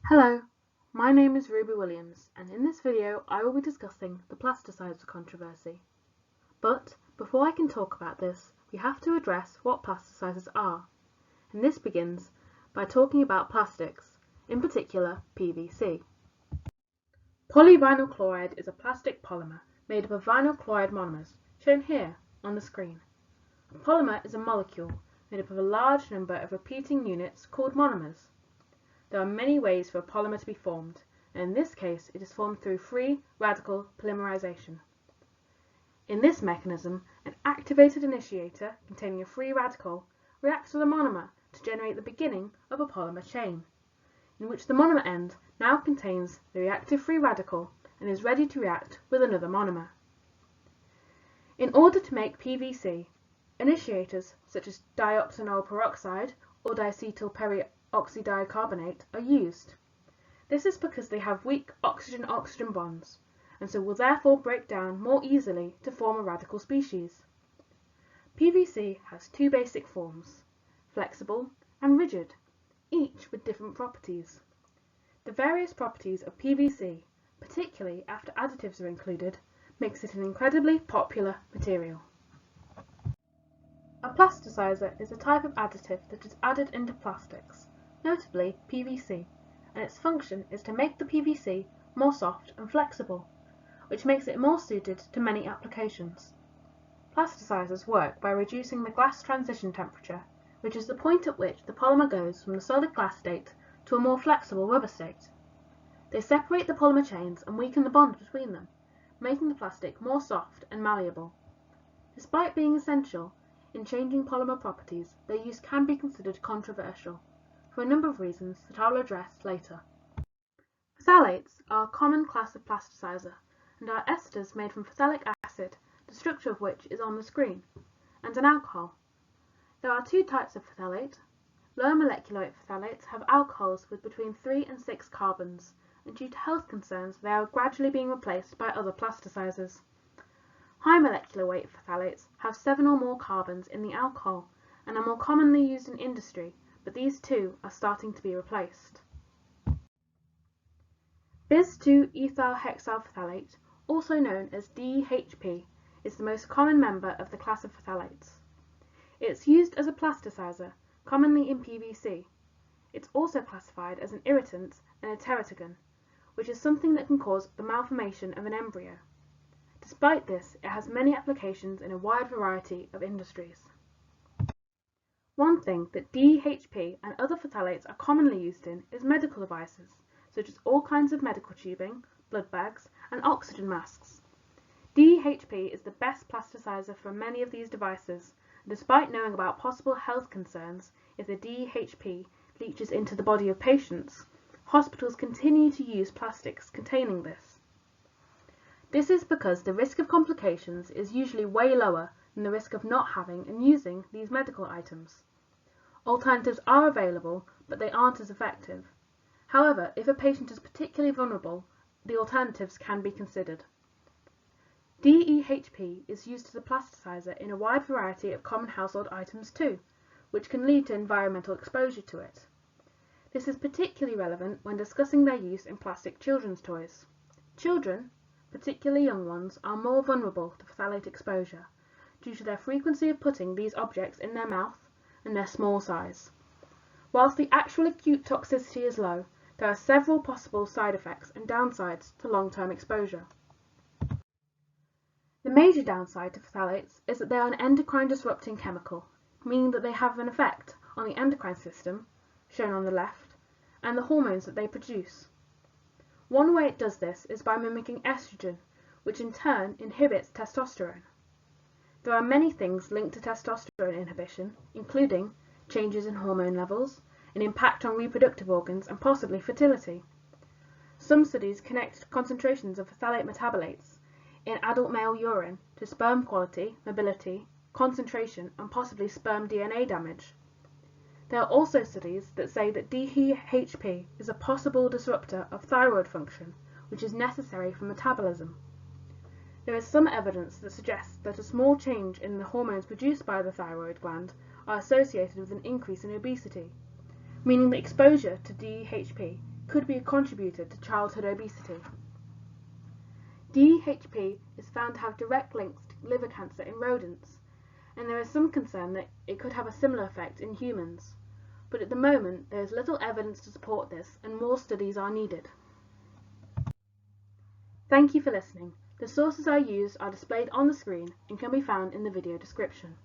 Hello, my name is Ruby Williams, and in this video I will be discussing the plasticizer controversy. But before I can talk about this, we have to address what plasticizers are, and this begins by talking about plastics, in particular PVC. Polyvinyl chloride is a plastic polymer made up of vinyl chloride monomers, shown here on the screen. A polymer is a molecule made up of a large number of repeating units called monomers. There are many ways for a polymer to be formed, and in this case it is formed through free radical polymerization. In this mechanism, an activated initiator containing a free radical reacts with a monomer to generate the beginning of a polymer chain, in which the monomer end now contains the reactive free radical and is ready to react with another monomer. In order to make PVC, initiators such as dioxanol peroxide or diacetyl oxydicarbonate are used. This is because they have weak oxygen-oxygen bonds, and so will therefore break down more easily to form a radical species. PVC has two basic forms, flexible and rigid, each with different properties. The various properties of PVC, particularly after additives are included, makes it an incredibly popular material. A plasticizer is a type of additive that is added into plastics, notably PVC, and its function is to make the PVC more soft and flexible, which makes it more suited to many applications. Plasticizers work by reducing the glass transition temperature, which is the point at which the polymer goes from the solid glass state to a more flexible rubber state. They separate the polymer chains and weaken the bond between them, making the plastic more soft and malleable. Despite being essential in changing polymer properties, their use can be considered controversial, for a number of reasons that I will address later. Phthalates are a common class of plasticizer and are esters made from phthalic acid, the structure of which is on the screen, and an alcohol. There are two types of phthalate. Low molecular weight phthalates have alcohols with between 3 and 6 carbons, and due to health concerns they are gradually being replaced by other plasticizers. High molecular weight phthalates have 7 or more carbons in the alcohol and are more commonly used in industry, but these too are starting to be replaced. Bis-2-ethyl hexyl phthalate, also known as DHP, is the most common member of the class of phthalates. It's used as a plasticizer, commonly in PVC. It's also classified as an irritant and a teratogen, which is something that can cause the malformation of an embryo. Despite this, it has many applications in a wide variety of industries. One thing that DHP and other phthalates are commonly used in is medical devices, such as all kinds of medical tubing, blood bags, and oxygen masks. DHP is the best plasticizer for many of these devices, and despite knowing about possible health concerns if the DHP leaches into the body of patients, hospitals continue to use plastics containing this. This is because the risk of complications is usually way lower than the risk of not having and using these medical items. Alternatives are available, but they aren't as effective. However, if a patient is particularly vulnerable, the alternatives can be considered. DEHP is used as a plasticizer in a wide variety of common household items too, which can lead to environmental exposure to it. This is particularly relevant when discussing their use in plastic children's toys. Children, particularly young ones, are more vulnerable to phthalate exposure due to their frequency of putting these objects in their mouth and their small size. Whilst the actual acute toxicity is low, there are several possible side effects and downsides to long-term exposure. The major downside to phthalates is that they are an endocrine disrupting chemical, meaning that they have an effect on the endocrine system, shown on the left, and the hormones that they produce. One way it does this is by mimicking estrogen, which in turn inhibits testosterone. There are many things linked to testosterone inhibition, including changes in hormone levels, an impact on reproductive organs, and possibly fertility. Some studies connect concentrations of phthalate metabolites in adult male urine to sperm quality, mobility, concentration, and possibly sperm DNA damage. There are also studies that say that DHP is a possible disruptor of thyroid function, which is necessary for metabolism. There is some evidence that suggests that a small change in the hormones produced by the thyroid gland are associated with an increase in obesity, meaning that exposure to DHP could be a contributor to childhood obesity. DHP is found to have direct links to liver cancer in rodents, and there is some concern that it could have a similar effect in humans. But at the moment, there is little evidence to support this, and more studies are needed. Thank you for listening. The sources I used are displayed on the screen and can be found in the video description.